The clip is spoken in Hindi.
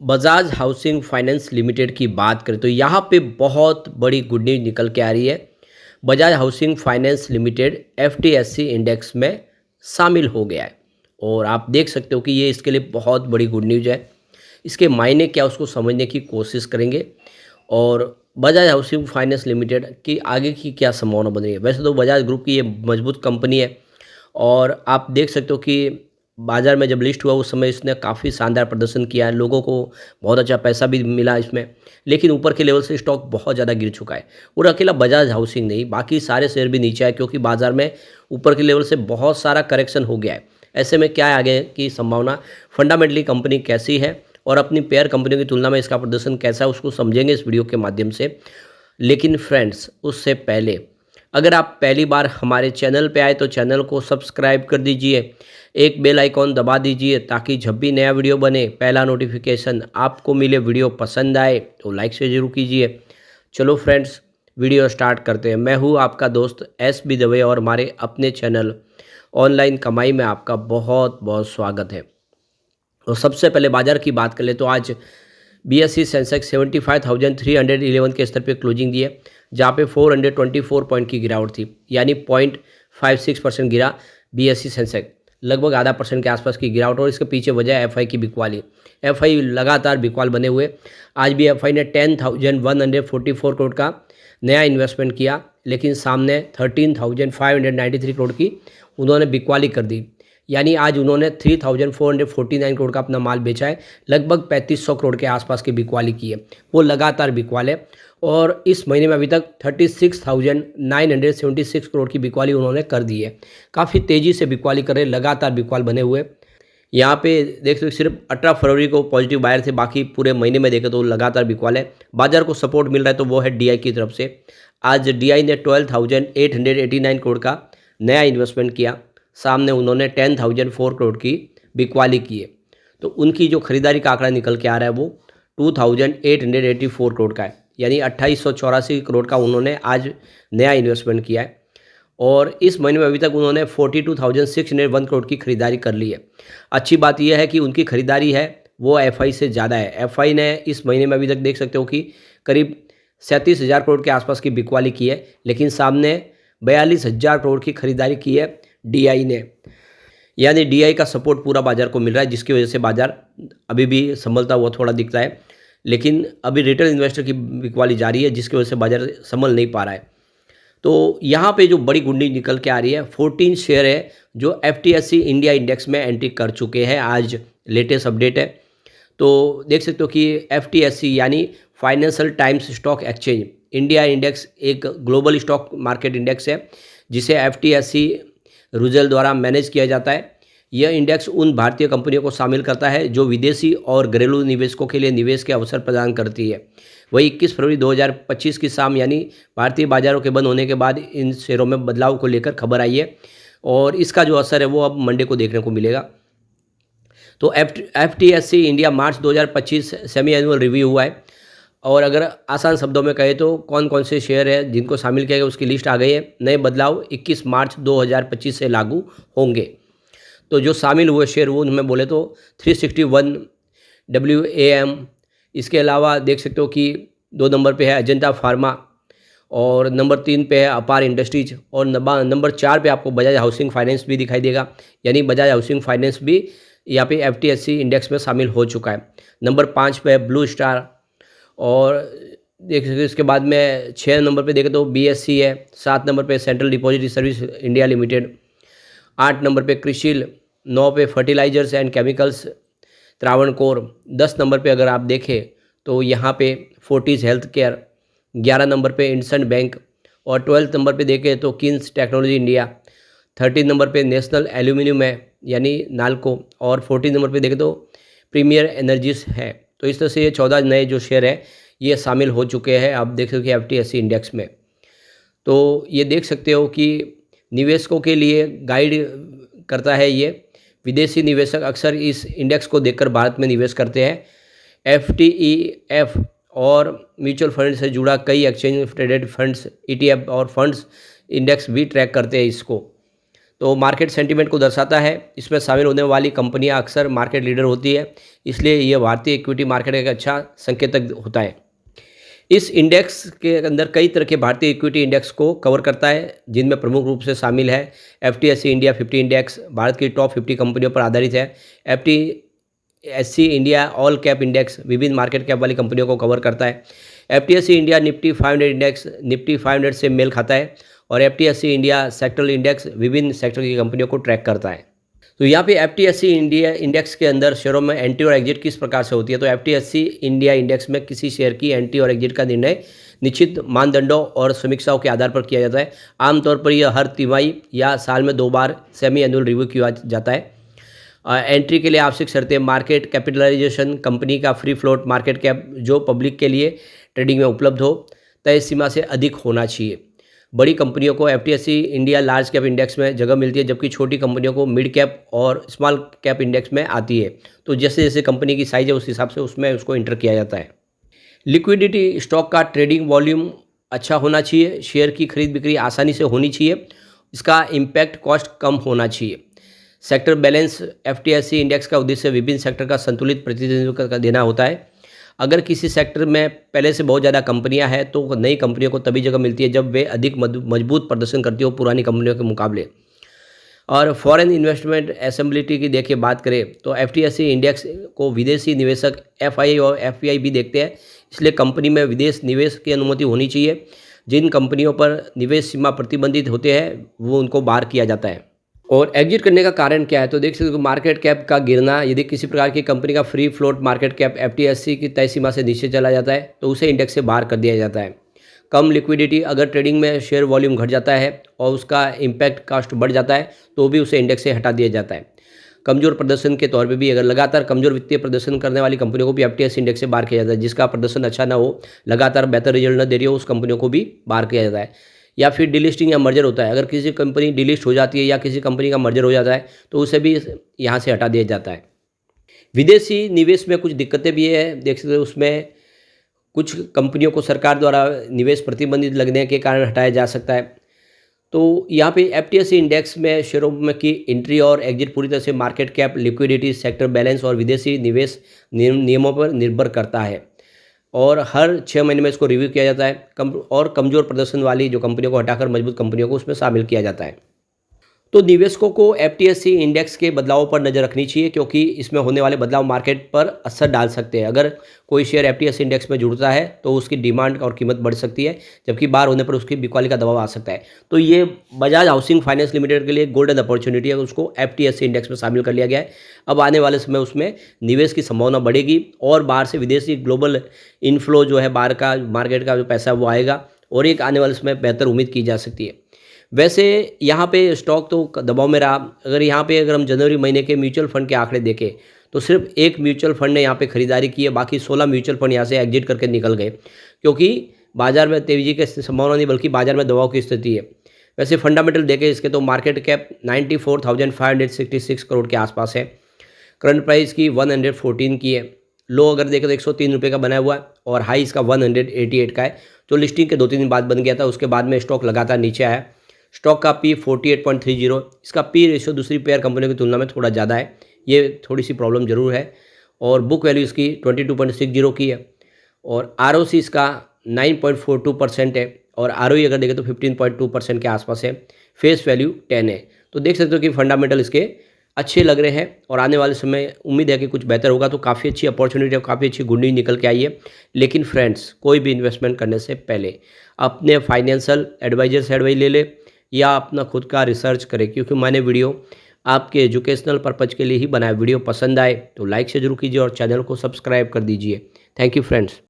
बजाज हाउसिंग फाइनेंस लिमिटेड की बात करें तो यहाँ पे बहुत बड़ी गुड न्यूज़ निकल के आ रही है। Bajaj Housing Finance Limited FTSC index में शामिल हो गया है और आप देख सकते हो कि ये इसके लिए बहुत बड़ी गुड न्यूज़ है। इसके मायने क्या उसको समझने की कोशिश करेंगे और बजाज हाउसिंग फाइनेंस लिमिटेड की आगे की क्या संभावना बन रही है। वैसे तो बजाज ग्रुप की ये मजबूत कंपनी है और आप देख सकते हो कि बाज़ार में जब लिस्ट हुआ उस समय इसने काफ़ी शानदार प्रदर्शन किया है, लोगों को बहुत अच्छा पैसा भी मिला इसमें। लेकिन ऊपर के लेवल से स्टॉक बहुत ज़्यादा गिर चुका है और अकेला बजाज हाउसिंग नहीं, बाकी सारे शेयर भी नीचे आए क्योंकि बाज़ार में ऊपर के लेवल से बहुत सारा करेक्शन हो गया है। ऐसे में क्या है आगे की संभावना, फंडामेंटली कंपनी कैसी है और अपनी पेयर कंपनियों की तुलना में इसका प्रदर्शन कैसा है, उसको समझेंगे इस वीडियो के माध्यम से। लेकिन फ्रेंड्स, उससे पहले अगर आप पहली बार हमारे चैनल पे आए तो चैनल को सब्सक्राइब कर दीजिए, एक बेल आइकॉन दबा दीजिए ताकि जब भी नया वीडियो बने पहला नोटिफिकेशन आपको मिले। वीडियो पसंद आए तो लाइक से ज़रूर कीजिए। चलो फ्रेंड्स, वीडियो स्टार्ट करते हैं। मैं हूँ आपका दोस्त एस बी दवे और हमारे अपने चैनल ऑनलाइन कमाई में आपका बहुत बहुत स्वागत है। और सबसे पहले बाजार की बात कर ले तो आज बीएसई सेंसेक्स 75,311 के स्तर पे क्लोजिंग दी है, जहाँ पे 424 पॉइंट की गिरावट थी, यानी 0.56% गिरा बीएसई सेंसेक्स, लगभग आधा परसेंट के आसपास की गिरावट। और इसके पीछे वजह है एफआई की बिकवाली। एफआई लगातार बिकवाल बने हुए। आज भी एफआई ने 10,144 करोड़ का नया इन्वेस्टमेंट किया, लेकिन सामने 13,593 करोड़ की उन्होंने बिकवाली कर दी, यानी आज उन्होंने 3,449 करोड़ का अपना माल बेचा है। लगभग 3,500 करोड़ के आसपास की बिकवाली की है। वो लगातार बिकवाल है और इस महीने में अभी तक 36,976 करोड़ की बिकवाली उन्होंने कर दी है। काफ़ी तेज़ी से बिकवाली कर रहे, लगातार बिकवाल बने हुए। यहाँ पे देख सकते सिर्फ 18 फरवरी को पॉजिटिव बायर थे, बाकी पूरे महीने में देखें तो लगातार बिकवाल है। बाजार को सपोर्ट मिल रहा है तो वो है डीआई की तरफ से। आज डीआई ने 12,889 करोड़ का नया इन्वेस्टमेंट किया, सामने उन्होंने 10,004 करोड़ की बिकवाली की है। तो उनकी जो खरीदारी का आंकड़ा निकल के आ रहा है वो 2,884 करोड़ का है, यानी 2,884 करोड़ का उन्होंने आज नया इन्वेस्टमेंट किया है। और इस महीने में अभी तक उन्होंने 42,601 करोड़ की खरीदारी कर ली है। अच्छी बात यह है कि उनकी खरीदारी है वो एफआई से ज़्यादा है। एफआई ने इस महीने में अभी तक देख सकते हो कि करीब 37,000 करोड़ के आसपास की बिकवाली की है, लेकिन सामने 42,000 करोड़ की खरीदारी की है डीआई ने, यानी डीआई का सपोर्ट पूरा बाजार को मिल रहा है, जिसकी वजह से बाजार अभी भी संभलता हुआ थोड़ा दिखता है। लेकिन अभी रिटेल इन्वेस्टर की बिकवाली जारी है, जिसकी वजह से बाजार संभल नहीं पा रहा है। तो यहाँ पे जो बड़ी गुंडी निकल के आ रही है, 14 शेयर है जो एफटीएससी इंडिया इंडेक्स में एंट्री कर चुके हैं। आज लेटेस्ट अपडेट है तो देख सकते हो कि एफटीएससी यानी financial times stock exchange India index एक ग्लोबल स्टॉक मार्केट इंडेक्स है, जिसे एफटीएससी रुजल द्वारा मैनेज किया जाता है। यह इंडेक्स उन भारतीय कंपनियों को शामिल करता है जो विदेशी और घरेलू निवेशकों के लिए निवेश के अवसर प्रदान करती है। वही 21 फरवरी 2025 की शाम, यानी भारतीय बाजारों के बंद होने के बाद इन शेयरों में बदलाव को लेकर खबर आई है और इसका जो असर है वो अब मंडे को देखने को मिलेगा। तो एफटीएससी इंडिया मार्च 2025 सेमी एनुअल रिव्यू हुआ है और अगर आसान शब्दों में कहें तो कौन कौन से शेयर है जिनको शामिल किया गया उसकी लिस्ट आ गई है। नए बदलाव 21 मार्च 2025 से लागू होंगे। तो जो शामिल हुए शेयर वो उनमें बोले तो 361 WAM, इसके अलावा देख सकते हो कि 2 नंबर पे है अजंता फार्मा और नंबर 3 पे है अपार इंडस्ट्रीज और नंबर 4 पे आपको बजाज हाउसिंग फाइनेंस भी दिखाई देगा, यानी बजाज हाउसिंग फाइनेंस भी यहाँ पे एफटीएससी इंडेक्स में शामिल हो चुका है। नंबर 5 पे है ब्लू स्टार और देख सकते इसके बाद में 6 नंबर पे देखें तो बीएससी है, 7 नंबर पे central depository service India limited, 8 नंबर पे क्रिशिल, 9 पे फर्टिलाइजर्स एंड केमिकल्स त्रावणकोर, 10 नंबर पे अगर आप देखें तो यहाँ पे फोर्टिस हेल्थ केयर, 11 नंबर पे इंडसइंड बैंक और 12 नंबर पे देखें तो किन्स टेक्नोलॉजी इंडिया, 13 नंबर पे नेशनल एल्यूमिनियम है यानी नाल्को और 14 नंबर पे देखें तो प्रीमियर एनर्जीज है। तो इस तरह से ये 14 नए जो शेयर है ये शामिल हो चुके हैं आप देख सकते हो एफटीएससी इंडेक्स में। तो ये देख सकते हो कि निवेशकों के लिए गाइड करता है ये। विदेशी निवेशक अक्सर इस इंडेक्स को देखकर भारत में निवेश करते हैं। एफटीईएफ और म्यूचुअल फंड से जुड़ा कई एक्सचेंज ट्रेडेड फंड्स, ईटीएफ और फंड्स इंडेक्स भी ट्रैक करते हैं इसको। तो मार्केट सेंटीमेंट को दर्शाता है। इसमें शामिल होने वाली कंपनियां अक्सर मार्केट लीडर होती है, इसलिए यह भारतीय इक्विटी मार्केट का एक अच्छा संकेतक होता है। इस इंडेक्स के अंदर कई तरह के भारतीय इक्विटी इंडेक्स को कवर करता है, जिनमें प्रमुख रूप से शामिल है FTSE इंडिया 50 इंडेक्स, भारत की टॉप 50 कंपनियों पर आधारित है। FTSE India all cap index विभिन्न मार्केट कैप वाली कंपनियों को कवर करता है। FTSE India Nifty 500 index Nifty 500 से मेल खाता है, और FTSE इंडिया सेक्टरल इंडेक्स विभिन्न सेक्टर की कंपनियों को ट्रैक करता है। तो यहाँ पे FTSE इंडिया इंडेक्स के अंदर शेयरों में एंट्री और एग्जिट किस प्रकार से होती है, तो FTSE इंडिया इंडेक्स में किसी शेयर की एंट्री और एग्जिट का निर्णय निश्चित मानदंडों और समीक्षाओं के आधार पर किया जाता है। आमतौर पर यह हर तिमाही या साल में 2 बार सेमी एनुअल रिव्यू किया जाता है। एंट्री के लिए आवश्यक शर्तें: मार्केट कैपिटलाइजेशन, कंपनी का फ्री फ्लोट, मार्केट कैप जो पब्लिक के लिए ट्रेडिंग में उपलब्ध हो, तय सीमा से अधिक होना चाहिए। बड़ी कंपनियों को FTSE India large cap index में जगह मिलती है, जबकि छोटी कंपनियों को मिड कैप और स्मॉल कैप इंडेक्स में आती है। तो जैसे जैसे कंपनी की साइज़ है उस हिसाब से उसमें उसको इंटर किया जाता है। लिक्विडिटी: स्टॉक का ट्रेडिंग वॉल्यूम अच्छा होना चाहिए, शेयर की खरीद बिक्री आसानी से होनी चाहिए, इसका इम्पैक्ट कॉस्ट कम होना चाहिए। सेक्टर बैलेंस: FTSE इंडेक्स का उद्देश्य विभिन्न सेक्टर का संतुलित प्रतिनिधित्व देना होता है। अगर किसी सेक्टर में पहले से बहुत ज़्यादा कंपनियां हैं तो नई कंपनियों को तभी जगह मिलती है जब वे अधिक मजबूत प्रदर्शन करती हो पुरानी कंपनियों के मुकाबले। और फॉरेन इन्वेस्टमेंट असेंबिलिटी की देखिए बात करें तो FTSE इंडेक्स को विदेशी निवेशक FII और FPI भी देखते हैं, इसलिए कंपनी में विदेश निवेश की अनुमति होनी चाहिए। जिन कंपनियों पर निवेश सीमा प्रतिबंधित होते हैं वो उनको बाहर किया जाता है। और एग्जिट करने का कारण क्या है, तो देख सकते हो मार्केट कैप का गिरना। यदि किसी प्रकार की कंपनी का free float market cap FTSE की तय सीमा से नीचे चला जाता है तो उसे इंडेक्स से बाहर कर दिया जाता है। कम लिक्विडिटी: अगर ट्रेडिंग में शेयर वॉल्यूम घट जाता है और उसका इम्पैक्ट कॉस्ट बढ़ जाता है तो भी उसे इंडेक्स से हटा दिया जाता है। कमजोर प्रदर्शन के तौर पे भी अगर लगातार कमजोर वित्तीय प्रदर्शन करने वाली कंपनियों को भी FTSE इंडेक्स से बाहर किया जाता है। जिसका प्रदर्शन अच्छा ना हो, लगातार बेहतर रिजल्ट न दे रही हो, उस कंपनियों को भी बाहर किया जाता है। या फिर डिलिस्टिंग या मर्जर होता है, अगर किसी कंपनी डिलिस्ट हो जाती है या किसी कंपनी का मर्जर हो जाता है तो उसे भी यहाँ से हटा दिया जाता है। विदेशी निवेश में कुछ दिक्कतें भी है, देख सकते हो उसमें कुछ कंपनियों को सरकार द्वारा निवेश प्रतिबंधित लगने के कारण हटाया जा सकता है। तो यहाँ पे FTSE इंडेक्स में शेयरों में की एंट्री और एग्जिट पूरी तरह से market cap, liquidity, sector balance और विदेशी निवेश नियमों पर निर्भर करता है, और हर 6 महीने में इसको रिव्यू किया जाता है। कमज़ोर प्रदर्शन वाली जो कंपनियों को हटाकर मजबूत कंपनियों को उसमें शामिल किया जाता है। तो निवेशकों को FTSE इंडेक्स के बदलावों पर नज़र रखनी चाहिए, क्योंकि इसमें होने वाले बदलाव मार्केट पर असर डाल सकते हैं। अगर कोई शेयर FTSE इंडेक्स में जुड़ता है तो उसकी डिमांड और कीमत बढ़ सकती है, जबकि बाहर होने पर उसकी बिकवाली का दबाव आ सकता है। तो ये बजाज हाउसिंग फाइनेंस लिमिटेड के लिए गोल्डन अपॉर्चुनिटी है, उसको FTSE इंडेक्स में शामिल कर लिया गया है। अब आने वाले समय उसमें निवेश की संभावना बढ़ेगी और बाहर से विदेशी ग्लोबल इनफ्लो जो है, बाहर का मार्केट का जो पैसा वो आएगा, और एक आने वाले समय बेहतर उम्मीद की जा सकती है। वैसे यहाँ पे स्टॉक तो दबाव में रहा। अगर हम जनवरी महीने के म्यूचुअल फंड के आंकड़े देखें तो सिर्फ एक म्यूचुअल फंड ने यहाँ पे खरीदारी की है, बाकी 16 म्यूचुअल फंड यहाँ से एग्जिट करके निकल गए, क्योंकि बाजार में तेजी की संभावना नहीं बल्कि बाजार में दबाव की स्थिति है। वैसे फंडामेंटल देखें इसके तो मार्केट कैप 94,566 करोड़ के आसपास है, करंट प्राइस की 114 की है, लो अगर देखें तो 103 रुपये का बनाया हुआ है, और हाई इसका 188 का है, जो लिस्टिंग के 2-3 दिन बाद बन गया था। उसके बाद में स्टॉक लगातार नीचे आया। स्टॉक का P 48.30, इसका P रेशियो दूसरी पेयर कंपनियों की तुलना में थोड़ा ज़्यादा है, ये थोड़ी सी प्रॉब्लम जरूर है। और बुक वैल्यू इसकी 22.60 की है, और ROC इसका 9.42% है, और ROE अगर देखें तो 15.2% के आसपास है। फेस वैल्यू 10 है। तो देख सकते हो कि फंडामेंटल इसके अच्छे लग रहे हैं, और आने वाले समय उम्मीद है कि कुछ बेहतर होगा। तो काफ़ी अच्छी अपॉर्चुनिटी है, काफ़ी अच्छी गुड न्यूज़ निकल के आई है। लेकिन फ्रेंड्स, कोई भी इन्वेस्टमेंट करने से पहले अपने फाइनेंशियल एडवाइजर से एडवाइस ले ले या अपना खुद का रिसर्च करें, क्योंकि मैंने वीडियो आपके एजुकेशनल पर्पज़ के लिए ही बनाया। वीडियो पसंद आए तो लाइक से जरूर कीजिए और चैनल को सब्सक्राइब कर दीजिए। Thank you friends.